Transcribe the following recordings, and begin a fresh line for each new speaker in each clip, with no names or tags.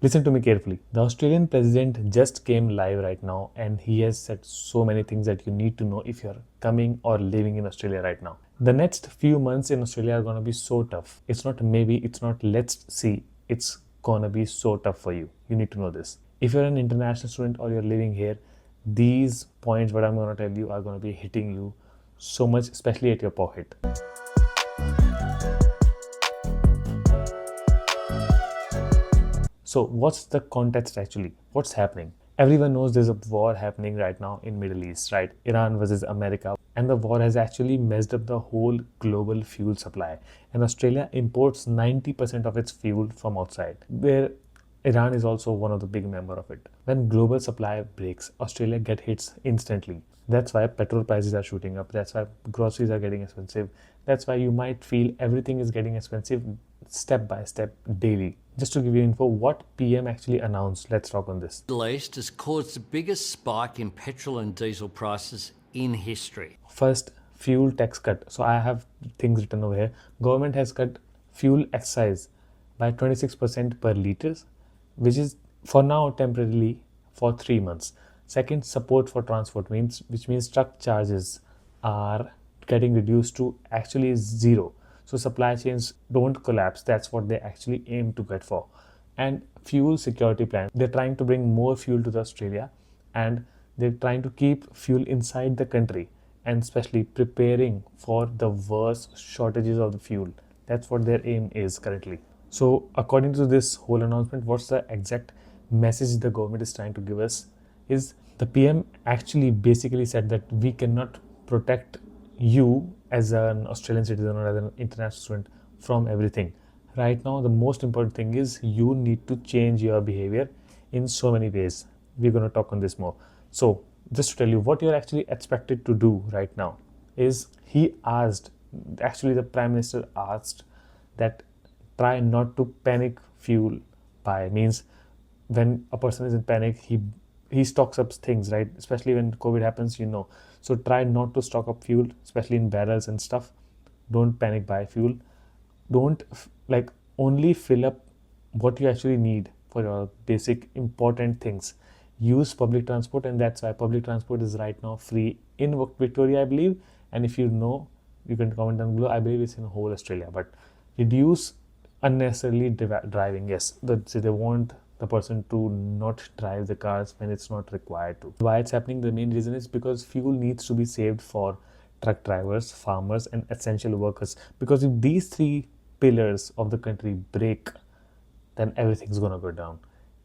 Listen to me carefully. The Australian president just came live right now and he has said so many things that you need to know if you're coming or living in Australia right now. The next few months in Australia are going to be so tough. It's not maybe, it's not let's see. It's going to be so tough for you. You need to know this. If you're an international student or you're living here, these points what I'm going to tell you are going to be hitting you so much, especially at your pocket. So what's the context actually? What's happening? Everyone knows there's a war happening right now in Middle East, right? Iran versus America. And the war has actually messed up the whole global fuel supply. And Australia imports 90% of its fuel from outside, where Iran is also one of the big member of it. When global supply breaks, Australia gets hits instantly. That's why petrol prices are shooting up. That's why groceries are getting expensive. That's why you might feel everything is getting expensive step by step daily. Just to give you info, what PM actually announced, let's talk on this.
Middle East has caused the biggest spike in petrol and diesel prices in history.
First, fuel tax cut. So I have things written over here. Government has cut fuel excise by 26% per liters, which is for now temporarily for 3 months. Second, support for transport which means truck charges are getting reduced to actually zero. So supply chains don't collapse. That's what they actually aim to get for. And fuel security plan. They're trying to bring more fuel to Australia and they're trying to keep fuel inside the country and especially preparing for the worst shortages of the fuel. That's what their aim is currently. So according to this whole announcement, what's the exact message the government is trying to give us is the PM actually basically said that we cannot protect you as an Australian citizen or as an international student from everything. Right now, the most important thing is you need to change your behavior in so many ways. We're going to talk on this more. So just to tell you what you're actually expected to do right now is he asked, actually the Prime Minister asked that try not to panic fuel buy. Means when a person is in panic, he stocks up things, right? Especially when COVID happens, you know. So try not to stock up fuel, especially in barrels and stuff. Don't panic buy fuel. Don't only fill up what you actually need for your basic important things. Use public transport, and that's why public transport is right now free in Victoria, I believe. And if you know, you can comment down below. I believe it's in whole Australia. But reduce unnecessarily driving. Yes, they want the person to not drive the cars when it's not required to. Why it's happening? The main reason is because fuel needs to be saved for truck drivers, farmers and essential workers. Because if these three pillars of the country break, then everything's going to go down.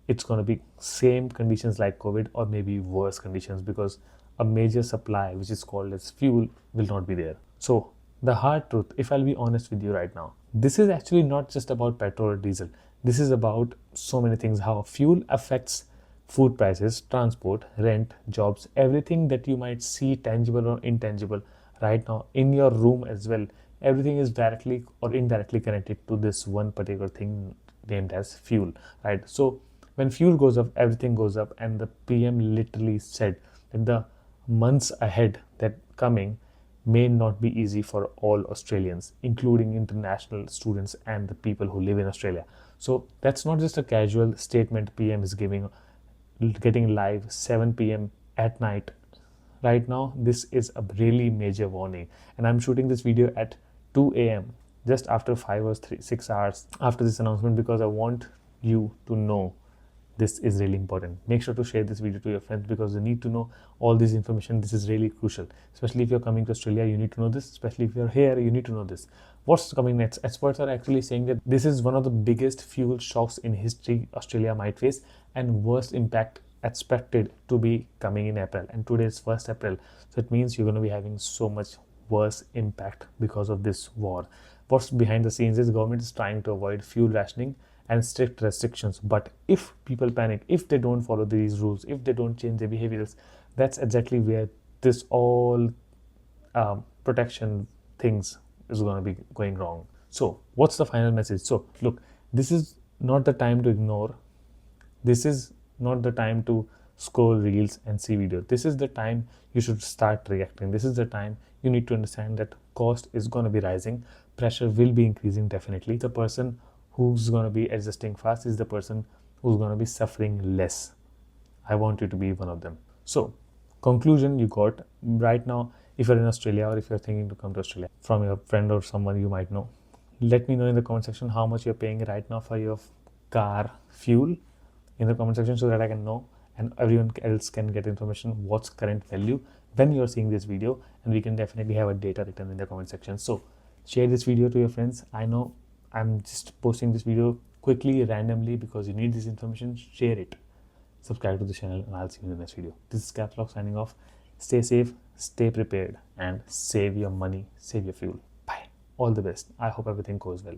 It's going to be same conditions like COVID or maybe worse conditions because a major supply which is called as fuel will not be there. So the hard truth, if I'll be honest with you right now, this is actually not just about petrol or diesel. This is about so many things, how fuel affects food prices, transport, rent, jobs, everything that you might see tangible or intangible right now in your room as well. Everything is directly or indirectly connected to this one particular thing named as fuel, right? So when fuel goes up, everything goes up, and the PM literally said that the months ahead that coming may not be easy for all Australians, including international students and the people who live in Australia. So that's not just a casual statement PM is giving, getting live 7 p.m. at night. Right now, this is a really major warning. And I'm shooting this video at 2 a.m. just after 5 or 6 hours after this announcement because I want you to know this is really important. Make sure to share this video to your friends because they need to know all this information. This is really crucial. Especially if you're coming to Australia, you need to know this. Especially if you're here, you need to know this. What's coming next? Experts are actually saying that this is one of the biggest fuel shocks in history Australia might face and worst impact expected to be coming in April. And today is 1st April. So it means you're going to be having so much worse impact because of this war. What's behind the scenes is government is trying to avoid fuel rationing and strict restrictions. But if people panic, if they don't follow these rules, if they don't change their behaviors, that's exactly where this all protection things is going to be going wrong. So what's the final message? So look, this is not the time to ignore. This is not the time to scroll reels and see videos. This is the time you should start reacting. This is the time you need to understand that cost is going to be rising. Pressure will be increasing definitely. The person who's going to be adjusting fast is the person who's going to be suffering less. I want you to be one of them. So, conclusion you got right now, if you're in Australia or if you're thinking to come to Australia from your friend or someone you might know, let me know in the comment section how much you're paying right now for your car fuel in the comment section so that I can know and everyone else can get information what's current value when you're seeing this video, and we can definitely have a data written in the comment section. So share this video to your friends. I know I'm just posting this video quickly randomly because you need this information. Share it, subscribe to the channel, and I'll see you in the next video. This is KapsLock signing off. Stay safe, stay prepared, and save your money, save your fuel. Bye. All the best. I hope everything goes well.